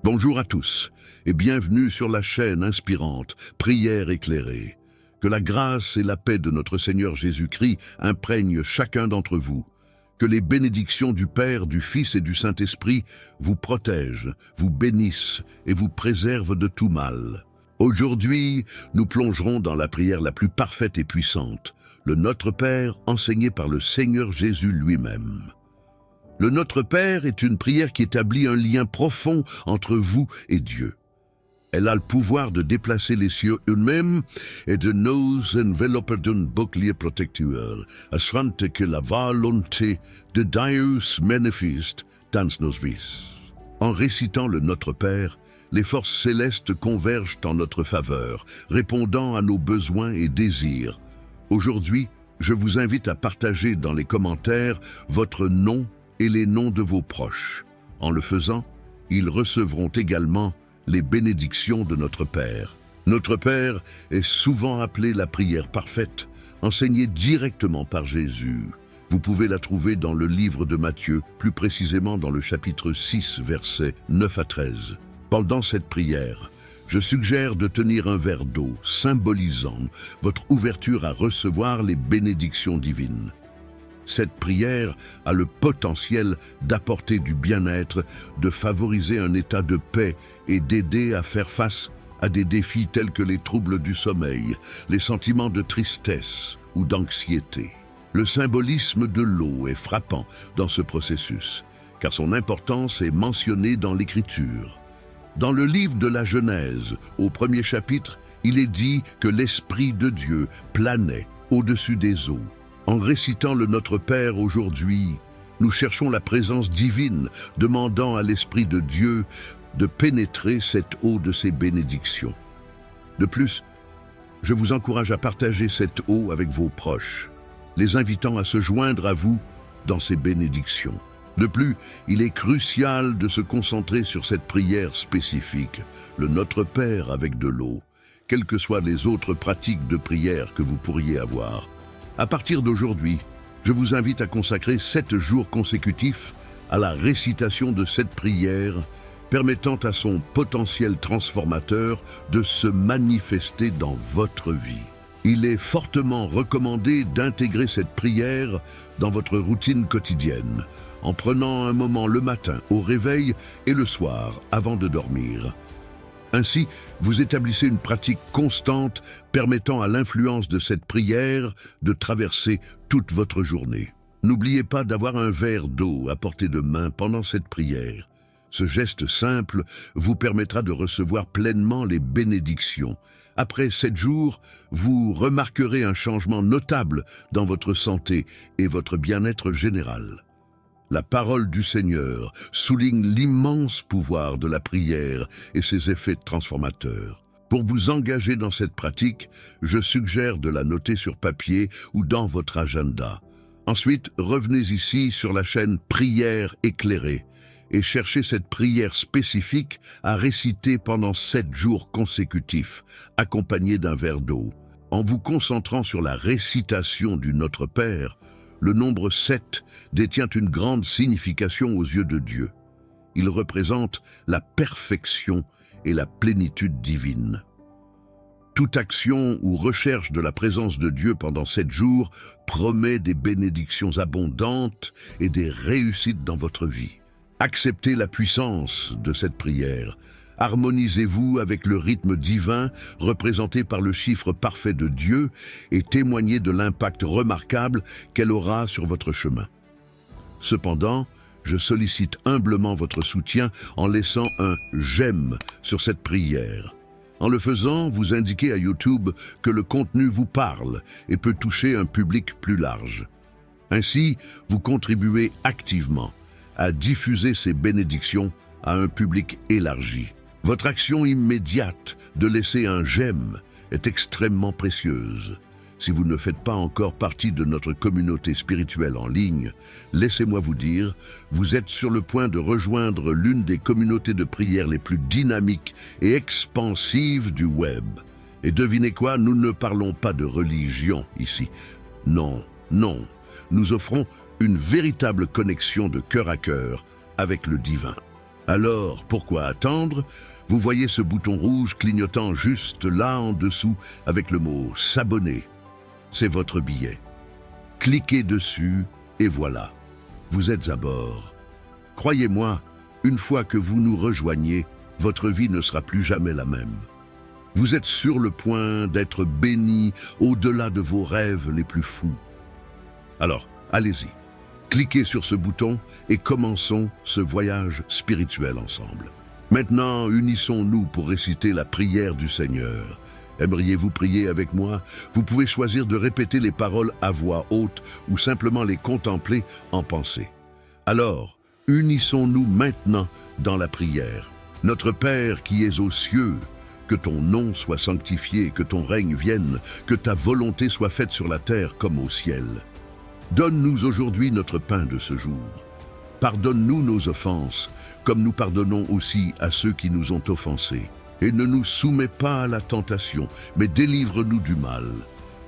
Bonjour à tous et bienvenue sur la chaîne inspirante Prière éclairée. Que la grâce et la paix de notre Seigneur Jésus-Christ imprègnent chacun d'entre vous. Que les bénédictions du Père, du Fils et du Saint-Esprit vous protègent, vous bénissent et vous préservent de tout mal. Aujourd'hui, nous plongerons dans la prière la plus parfaite et puissante, le Notre Père enseigné par le Seigneur Jésus lui-même. Le Notre Père est une prière qui établit un lien profond entre vous et Dieu. Elle a le pouvoir de déplacer les cieux eux-mêmes et de nous envelopper d'un bouclier protecteur, afin que la volonté de Dieu se manifeste dans nos vies. En récitant le Notre Père, les forces célestes convergent en notre faveur, répondant à nos besoins et désirs. Aujourd'hui, je vous invite à partager dans les commentaires votre nom et les noms de vos proches. En le faisant, ils recevront également les bénédictions de notre Père. Notre Père est souvent appelé la prière parfaite, enseignée directement par Jésus. Vous pouvez la trouver dans le livre de Matthieu, plus précisément dans le chapitre 6, versets 9 à 13. Pendant cette prière, je suggère de tenir un verre d'eau, symbolisant votre ouverture à recevoir les bénédictions divines. Cette prière a le potentiel d'apporter du bien-être, de favoriser un état de paix et d'aider à faire face à des défis tels que les troubles du sommeil, les sentiments de tristesse ou d'anxiété. Le symbolisme de l'eau est frappant dans ce processus, car son importance est mentionnée dans l'Écriture. Dans le livre de la Genèse, au premier chapitre, il est dit que l'Esprit de Dieu planait au-dessus des eaux. En récitant le Notre Père aujourd'hui, nous cherchons la présence divine, demandant à l'Esprit de Dieu de pénétrer cette eau de ses bénédictions. De plus, je vous encourage à partager cette eau avec vos proches, les invitant à se joindre à vous dans ces bénédictions. De plus, il est crucial de se concentrer sur cette prière spécifique, le Notre Père avec de l'eau, quelles que soient les autres pratiques de prière que vous pourriez avoir. À partir d'aujourd'hui, je vous invite à consacrer 7 jours consécutifs à la récitation de cette prière, permettant à son potentiel transformateur de se manifester dans votre vie. Il est fortement recommandé d'intégrer cette prière dans votre routine quotidienne, en prenant un moment le matin, au réveil et le soir, avant de dormir. Ainsi, vous établissez une pratique constante permettant à l'influence de cette prière de traverser toute votre journée. N'oubliez pas d'avoir un verre d'eau à portée de main pendant cette prière. Ce geste simple vous permettra de recevoir pleinement les bénédictions. Après 7 jours, vous remarquerez un changement notable dans votre santé et votre bien-être général. La parole du Seigneur souligne l'immense pouvoir de la prière et ses effets transformateurs. Pour vous engager dans cette pratique, je suggère de la noter sur papier ou dans votre agenda. Ensuite, revenez ici sur la chaîne Prière éclairée et cherchez cette prière spécifique à réciter pendant 7 jours consécutifs, accompagnée d'un verre d'eau. En vous concentrant sur la récitation du Notre Père, le nombre 7 détient une grande signification aux yeux de Dieu. Il représente la perfection et la plénitude divine. Toute action ou recherche de la présence de Dieu pendant 7 jours promet des bénédictions abondantes et des réussites dans votre vie. Acceptez la puissance de cette prière. Harmonisez-vous avec le rythme divin représenté par le chiffre parfait de Dieu et témoignez de l'impact remarquable qu'elle aura sur votre chemin. Cependant, je sollicite humblement votre soutien en laissant un « j'aime » sur cette prière. En le faisant, vous indiquez à YouTube que le contenu vous parle et peut toucher un public plus large. Ainsi, vous contribuez activement à diffuser ces bénédictions à un public élargi. Votre action immédiate de laisser un « j'aime » est extrêmement précieuse. Si vous ne faites pas encore partie de notre communauté spirituelle en ligne, laissez-moi vous dire, vous êtes sur le point de rejoindre l'une des communautés de prière les plus dynamiques et expansives du web. Et devinez quoi, nous ne parlons pas de religion ici. Non, nous offrons une véritable connexion de cœur à cœur avec le divin. Alors, pourquoi attendre? Vous voyez ce bouton rouge clignotant juste là en dessous avec le mot « S'abonner ». C'est votre billet. Cliquez dessus et voilà, vous êtes à bord. Croyez-moi, une fois que vous nous rejoignez, votre vie ne sera plus jamais la même. Vous êtes sur le point d'être béni au-delà de vos rêves les plus fous. Alors, allez-y, cliquez sur ce bouton et commençons ce voyage spirituel ensemble. Maintenant, unissons-nous pour réciter la prière du Seigneur. Aimeriez-vous prier avec moi? Vous pouvez choisir de répéter les paroles à voix haute ou simplement les contempler en pensée. Alors, unissons-nous maintenant dans la prière. Notre Père qui es aux cieux, que ton nom soit sanctifié, que ton règne vienne, que ta volonté soit faite sur la terre comme au ciel. Donne-nous aujourd'hui notre pain de ce jour. Pardonne-nous nos offenses, comme nous pardonnons aussi à ceux qui nous ont offensés. Et ne nous soumets pas à la tentation, mais délivre-nous du mal.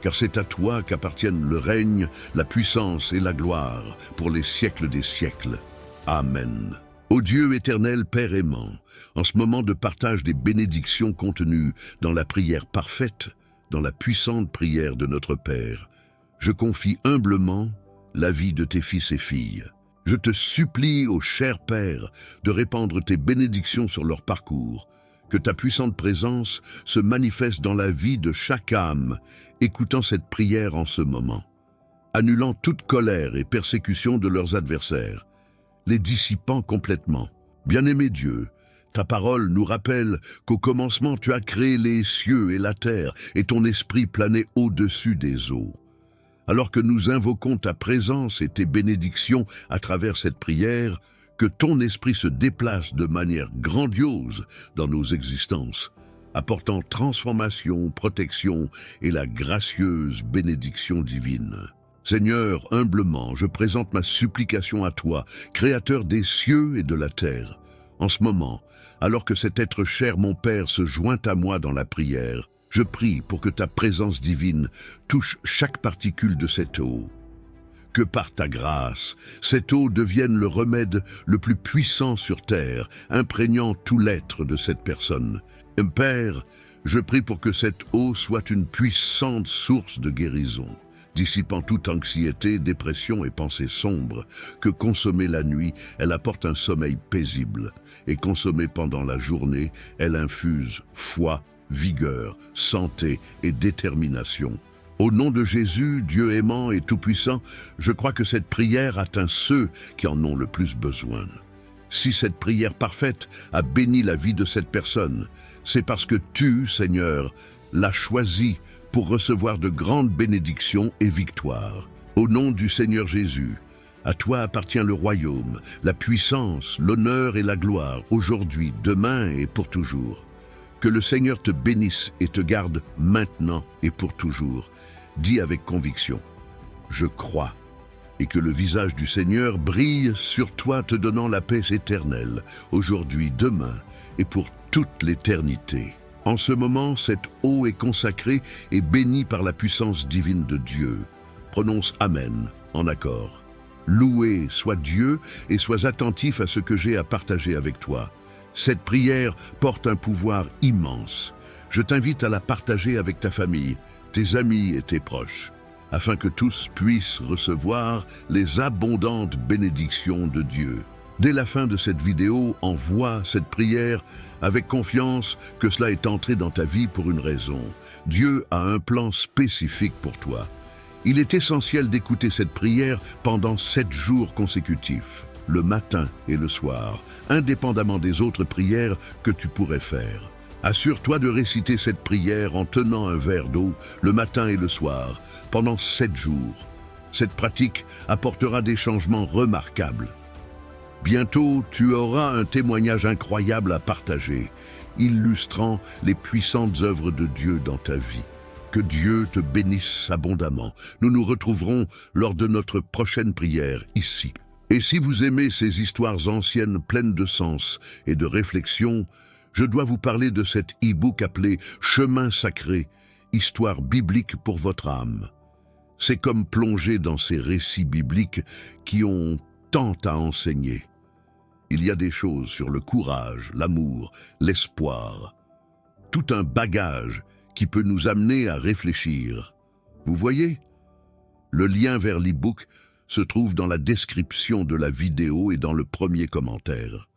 Car c'est à toi qu'appartiennent le règne, la puissance et la gloire, pour les siècles des siècles. Amen. Ô Dieu éternel, Père aimant, en ce moment de partage des bénédictions contenues dans la prière parfaite, dans la puissante prière de notre Père, je confie humblement la vie de tes fils et filles. Je te supplie, ô cher Père, de répandre tes bénédictions sur leur parcours, que ta puissante présence se manifeste dans la vie de chaque âme, écoutant cette prière en ce moment, annulant toute colère et persécution de leurs adversaires, les dissipant complètement. Bien-aimé Dieu, ta parole nous rappelle qu'au commencement tu as créé les cieux et la terre, et ton esprit planait au-dessus des eaux. Alors que nous invoquons ta présence et tes bénédictions à travers cette prière, que ton esprit se déplace de manière grandiose dans nos existences, apportant transformation, protection et la gracieuse bénédiction divine. Seigneur, humblement, je présente ma supplication à toi, Créateur des cieux et de la terre. En ce moment, alors que cet être cher, mon Père, se joint à moi dans la prière, je prie pour que ta présence divine touche chaque particule de cette eau. Que par ta grâce, cette eau devienne le remède le plus puissant sur terre, imprégnant tout l'être de cette personne. Père, je prie pour que cette eau soit une puissante source de guérison, dissipant toute anxiété, dépression et pensée sombre, que consommée la nuit, elle apporte un sommeil paisible, et consommée pendant la journée, elle infuse foi, vigueur, santé et détermination. Au nom de Jésus, Dieu aimant et tout-puissant, je crois que cette prière atteint ceux qui en ont le plus besoin. Si cette prière parfaite a béni la vie de cette personne, c'est parce que tu, Seigneur, l'as choisie pour recevoir de grandes bénédictions et victoires. Au nom du Seigneur Jésus, à toi appartient le royaume, la puissance, l'honneur et la gloire, aujourd'hui, demain et pour toujours. Que le Seigneur te bénisse et te garde maintenant et pour toujours. Dis avec conviction, je crois, et que le visage du Seigneur brille sur toi te donnant la paix éternelle, aujourd'hui, demain et pour toute l'éternité. En ce moment, cette eau est consacrée et bénie par la puissance divine de Dieu. Prononce Amen en accord. Loué soit Dieu et sois attentif à ce que j'ai à partager avec toi. Cette prière porte un pouvoir immense. Je t'invite à la partager avec ta famille, tes amis et tes proches, afin que tous puissent recevoir les abondantes bénédictions de Dieu. Dès la fin de cette vidéo, envoie cette prière avec confiance que cela est entré dans ta vie pour une raison. Dieu a un plan spécifique pour toi. Il est essentiel d'écouter cette prière pendant 7 jours consécutifs, le matin et le soir, indépendamment des autres prières que tu pourrais faire. Assure-toi de réciter cette prière en tenant un verre d'eau le matin et le soir, pendant 7 jours. Cette pratique apportera des changements remarquables. Bientôt, tu auras un témoignage incroyable à partager, illustrant les puissantes œuvres de Dieu dans ta vie. Que Dieu te bénisse abondamment. Nous nous retrouverons lors de notre prochaine prière ici. Et si vous aimez ces histoires anciennes pleines de sens et de réflexion, je dois vous parler de cet e-book appelé « Chemin sacré, histoire biblique pour votre âme ». C'est comme plonger dans ces récits bibliques qui ont tant à enseigner. Il y a des choses sur le courage, l'amour, l'espoir. Tout un bagage qui peut nous amener à réfléchir. Vous voyez? Le lien vers l'e-book se trouve dans la description de la vidéo et dans le premier commentaire.